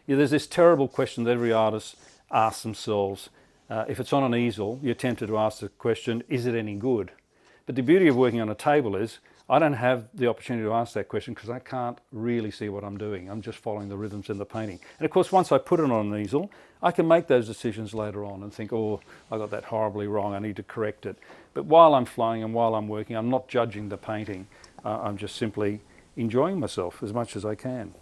there's this terrible question that every artist asks themselves. If it's on an easel, you're tempted to ask the question, is it any good? But the beauty of working on a table is I don't have the opportunity to ask that question because I can't really see what I'm doing. I'm just following the rhythms in the painting. And of course, once I put it on an easel, I can make those decisions later on and think, oh, I got that horribly wrong, I need to correct it. But while I'm flying and while I'm working, I'm not judging the painting. I'm just simply enjoying myself as much as I can.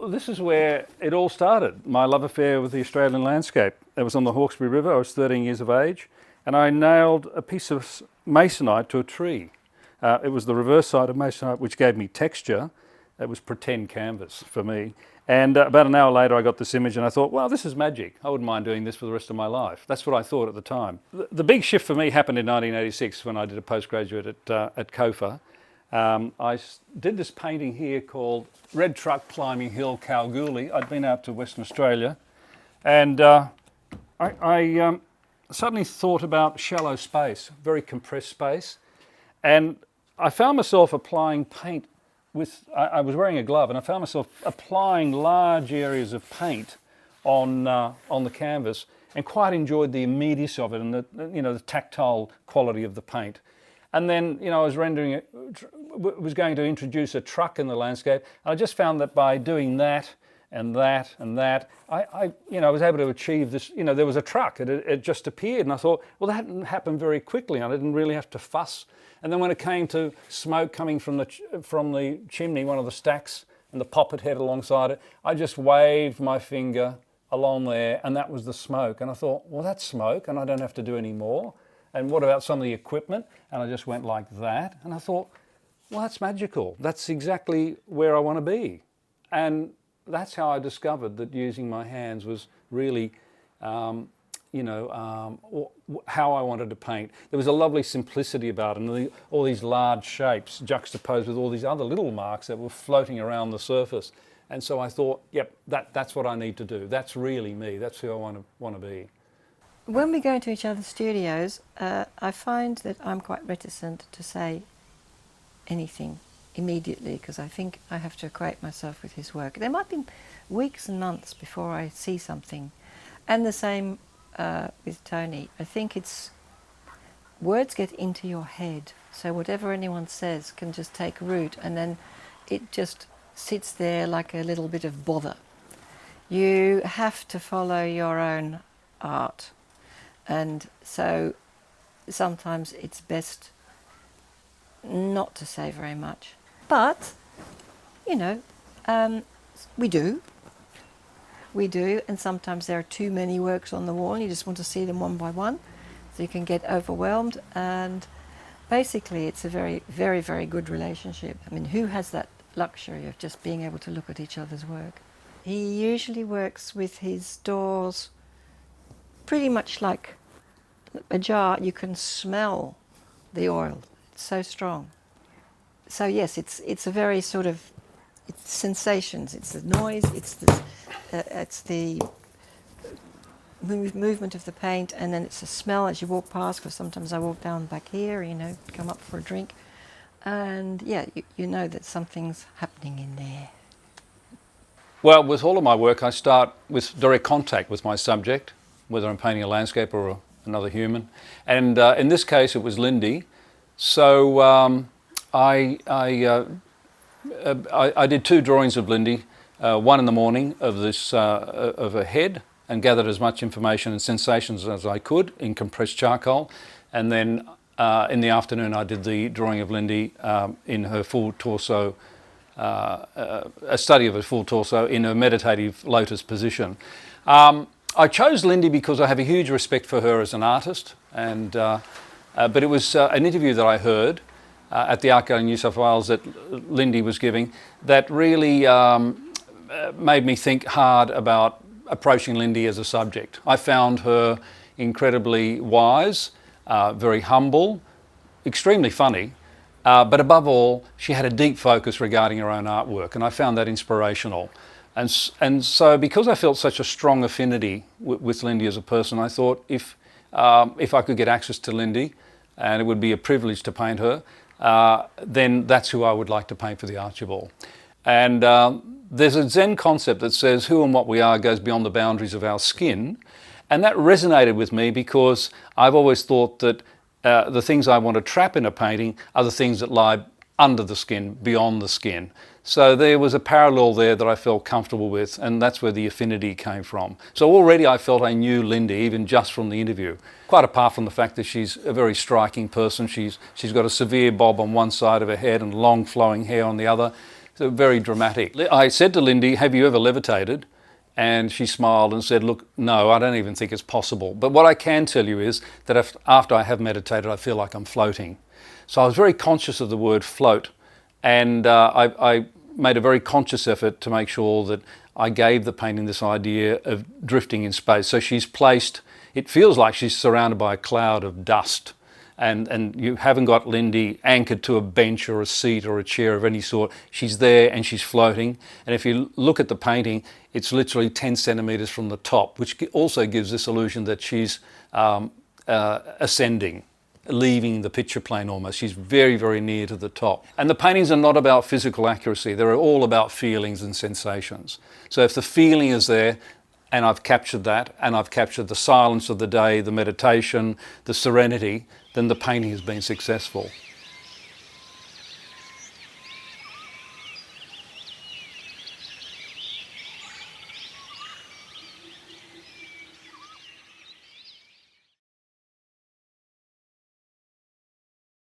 This is where it all started, my love affair with the Australian landscape. It was on the Hawkesbury River. I was 13 years of age, and I nailed a piece of masonite to a tree. It was the reverse side of masonite which gave me texture. It was pretend canvas for me. And about an hour later I got this image and I thought, well, this is magic. I wouldn't mind doing this for the rest of my life. That's what I thought at the time. The big shift for me happened in 1986 when I did a postgraduate at Costa. I did this painting here called Red Truck Climbing Hill, Kalgoorlie. I'd been out to Western Australia, and I suddenly thought about shallow space, very compressed space, and I found myself applying paint with, I was wearing a glove, and I found myself applying large areas of paint on the canvas, and quite enjoyed the immediacy of it and the tactile quality of the paint. And then, I was was going to introduce a truck in the landscape. And I just found that by doing that and that and that, I was able to achieve this. There was a truck. It just appeared, and I thought, well, that didn't happen very quickly. I didn't really have to fuss. And then when it came to smoke coming from the chimney, one of the stacks, and the poppet head alongside it, I just waved my finger along there, and that was the smoke. And I thought, well, that's smoke, and I don't have to do any more. And what about some of the equipment? And I just went like that. And I thought, well, that's magical. That's exactly where I want to be. And that's how I discovered that using my hands was really, how I wanted to paint. There was a lovely simplicity about it, and all these large shapes juxtaposed with all these other little marks that were floating around the surface. And so I thought, yep, that's what I need to do. That's really me. That's who I want to be. When we go into each other's studios, I find that I'm quite reticent to say anything immediately because I think I have to acquaint myself with his work. There might be weeks and months before I see something. And the same with Tony. I think words get into your head, so whatever anyone says can just take root, and then it just sits there like a little bit of bother. You have to follow your own art. And so sometimes it's best not to say very much. But, we do. And sometimes there are too many works on the wall and you just want to see them one by one. So you can get overwhelmed. And basically it's a very, very, very good relationship. I mean, who has that luxury of just being able to look at each other's work? He usually works with his doors pretty much like a jar. You can smell the oil. It's so strong. So yes, it's a very sort of, it's sensations. It's the noise. It's the movement of the paint, and then it's the smell as you walk past. Because sometimes I walk down back here, come up for a drink, and yeah, you know that something's happening in there. Well, with all of my work, I start with direct contact with my subject, whether I'm painting a landscape or another human. And in this case, it was Lindy. So I did two drawings of Lindy, one in the morning of her head, and gathered as much information and sensations as I could in compressed charcoal. And then in the afternoon, I did the drawing of Lindy in her full torso, a study of her full torso in her meditative lotus position. I chose Lindy because I have a huge respect for her as an artist, and but it was an interview that I heard at the Art Gallery in New South Wales that Lindy was giving that really made me think hard about approaching Lindy as a subject. I found her incredibly wise, very humble, extremely funny, But above all, she had a deep focus regarding her own artwork, and I found that inspirational. And so because I felt such a strong affinity with Lindy as a person, I thought if I could get access to Lindy, and it would be a privilege to paint her, then that's who I would like to paint for the Archibald. And there's a Zen concept that says who and what we are goes beyond the boundaries of our skin. And that resonated with me because I've always thought that the things I want to trap in a painting are the things that lie under the skin, beyond the skin. So there was a parallel there that I felt comfortable with, and that's where the affinity came from. So already I felt I knew Lindy, even just from the interview. Quite apart from the fact that she's a very striking person. She's got a severe bob on one side of her head and long flowing hair on the other. So very dramatic. I said to Lindy, "Have you ever levitated?" And she smiled and said, "Look, no, I don't even think it's possible. But what I can tell you is that after I have meditated, I feel like I'm floating." So I was very conscious of the word float, and I made a very conscious effort to make sure that I gave the painting this idea of drifting in space. So she's placed, it feels like she's surrounded by a cloud of dust, and you haven't got Lindy anchored to a bench or a seat or a chair of any sort. She's there and she's floating. And if you look at the painting, it's literally 10 centimetres from the top, which also gives this illusion that she's ascending, leaving the picture plane almost. She's very, very near to the top. And the paintings are not about physical accuracy. They're all about feelings and sensations. So if the feeling is there, and I've captured that, and I've captured the silence of the day, the meditation, the serenity, then the painting has been successful.